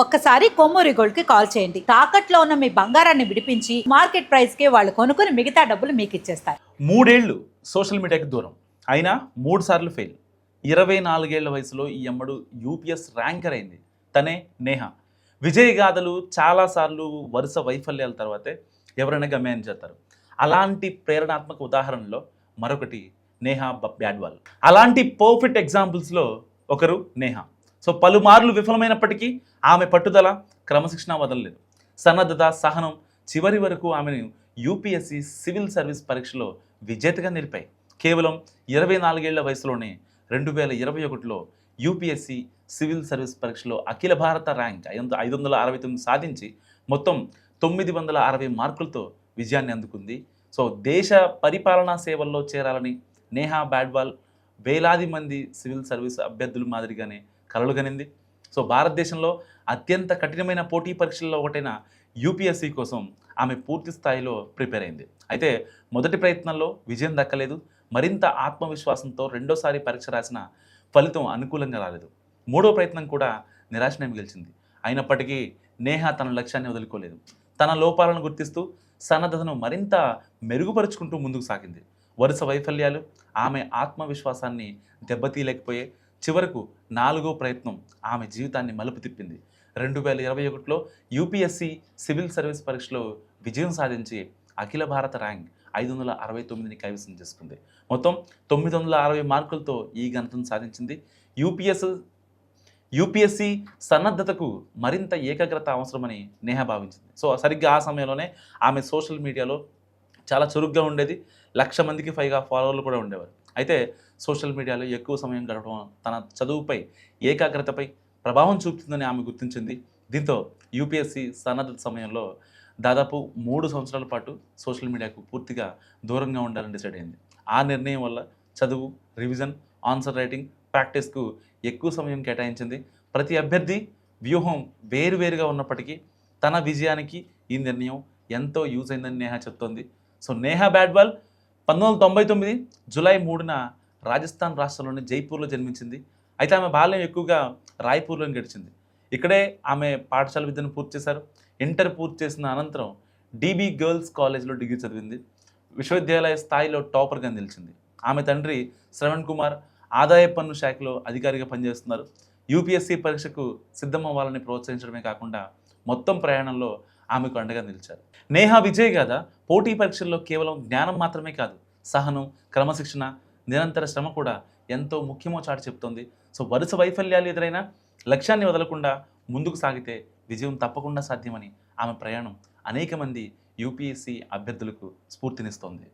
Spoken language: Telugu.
ఒక్కసారి కొమ్మూరి గోల్డ్ కి కాల్ చేయండి. తాకట్లో ఉన్న మీ బంగారాన్ని విడిపించి మార్కెట్ ప్రైస్ కి వాళ్ళు కొనుక్కుని మిగతా డబ్బులు మీకు ఇచ్చేస్తారు. 3 ఏళ్ళు సోషల్ మీడియాకి దూరం అయినా 3 సార్లు ఫెయిల్. 24 ఏళ్ల వయసులో ఈ అమ్మడు యూపీఎస్ ర్యాంకర్ అయింది. తనే నేహ. విజయ గాథలు చాలాసార్లు వరుస వైఫల్యాల తర్వాతే ఎవరైనా గమ్యాన్ని చేస్తారు. అలాంటి ప్రేరణాత్మక ఉదాహరణలో మరొకటి నేహ బ్యాడ్వాల్. అలాంటి పర్ఫెక్ట్ ఎగ్జాంపుల్స్లో ఒకరు నేహ. సో పలుమార్లు విఫలమైనప్పటికీ ఆమె పట్టుదల, క్రమశిక్షణ వదలలేదు. సన్నద్ధత, సహనం చివరి వరకు ఆమెను యూపీఎస్సీ సివిల్ సర్వీస్ పరీక్షలో విజేతగా నిలిపాయి. కేవలం 24 ఏళ్ల వయసులోనే 2021లో యూపీఎస్సీ సివిల్ సర్వీస్ పరీక్షలో అఖిల భారత ర్యాంక్ 569 సాధించి మొత్తం 960 మార్కులతో విజయాన్ని అందుకుంది. సో దేశ పరిపాలనా సేవల్లో చేరాలని నేహా బ్యాడ్వాల్ వేలాది మంది సివిల్ సర్వీస్ అభ్యర్థుల మాదిరిగానే కలలుగనింది. సో భారతదేశంలో అత్యంత కఠినమైన పోటీ పరీక్షల్లో ఒకటైన యూపీఎస్సీ కోసం ఆమె పూర్తి స్థాయిలో ప్రిపేర్ అయింది. అయితే మొదటి ప్రయత్నంలో విజయం దక్కలేదు. మరింత ఆత్మవిశ్వాసంతో రెండోసారి పరీక్ష రాసిన ఫలితం అనుకూలంగా రాలేదు. మూడో ప్రయత్నం కూడా నిరాశనే మిగిల్చింది. అయినప్పటికీ నేహ తన లక్ష్యాన్ని వదులుకోలేదు. తన లోపాలను గుర్తిస్తూ సన్నద్ధతను మరింత మెరుగుపరుచుకుంటూ ముందుకు సాగింది. వరుస వైఫల్యాలు ఆమె ఆత్మవిశ్వాసాన్ని దెబ్బతీయలేకపోయే. చివరకు 4వ ప్రయత్నం ఆమె జీవితాన్ని మలుపు తిప్పింది. 2021లో యూపీఎస్సీ సివిల్ సర్వీస్ పరీక్షలో విజయం సాధించి అఖిల భారత ర్యాంక్ 569ని కైవసం చేసుకుంది. మొత్తం 960 మార్కులతో ఈ ఘనతను సాధించింది. యూపీఎస్సీ సన్నద్ధతకు మరింత ఏకాగ్రత అవసరమని నేహ భావించింది. సో సరిగ్గా ఆ సమయంలోనే ఆమె సోషల్ మీడియాలో చాలా చురుగ్గా ఉండేది. 1,00,000 మందికి పైగా ఫాలోవర్లు కూడా ఉండేవారు. అయితే సోషల్ మీడియాలో ఎక్కువ సమయం గడపడం తన చదువుపై, ఏకాగ్రతపై ప్రభావం చూపుతుందని ఆమె గుర్తించింది. దీంతో యూపీఎస్సీ సన్నద్ధత సమయంలో దాదాపు 3 సంవత్సరాల పాటు సోషల్ మీడియాకు పూర్తిగా దూరంగా ఉండాలని డిసైడ్ అయింది. ఆ నిర్ణయం వల్ల చదువు, రివిజన్, ఆన్సర్ రైటింగ్, ప్రాక్టీస్కు ఎక్కువ సమయం కేటాయించింది. ప్రతి అభ్యర్థి వ్యూహం వేరువేరుగా ఉన్నప్పటికీ తన విజయానికి ఈ నిర్ణయం ఎంతో యూజ్ అయిందని నేహ చెప్తోంది. సో నేహ బ్యాడ్వాల్ 1999 జూలై 3న రాజస్థాన్ రాష్ట్రంలోని జైపూర్లో జన్మించింది. అయితే ఆమె బాల్యం ఎక్కువగా రాయ్పూర్లో గడిచింది. ఇక్కడే ఆమె పాఠశాల విద్యను పూర్తి చేశారు. ఇంటర్ పూర్తి చేసిన అనంతరం డీబీ గర్ల్స్ కాలేజ్లో డిగ్రీ చదివింది. విశ్వవిద్యాలయ స్థాయిలో టాపర్గా నిలిచింది. ఆమె తండ్రి శ్రవణ్ కుమార్ ఆదాయ పన్ను శాఖలో అధికారిగా పనిచేస్తున్నారు. యూపీఎస్సీ పరీక్షకు సిద్ధమవ్వాలని ప్రోత్సహించడమే కాకుండా మొత్తం ప్రయాణంలో ఆమెకు అండగా నిలిచారు. నేహ విజయ్ గాథ పోటీ పరీక్షల్లో కేవలం జ్ఞానం మాత్రమే కాదు, సహనం, క్రమశిక్షణ, నిరంతర శ్రమ కూడా ఎంతో ముఖ్యమో చాటి చెప్తోంది. సో వరుస వైఫల్యాలు ఎదురైనా లక్ష్యాన్ని వదలకుండా ముందుకు సాగితే విజయం తప్పకుండా సాధ్యమని ఆమె ప్రయాణం అనేక మంది యూపీఎస్సీ అభ్యర్థులకు స్ఫూర్తినిస్తోంది.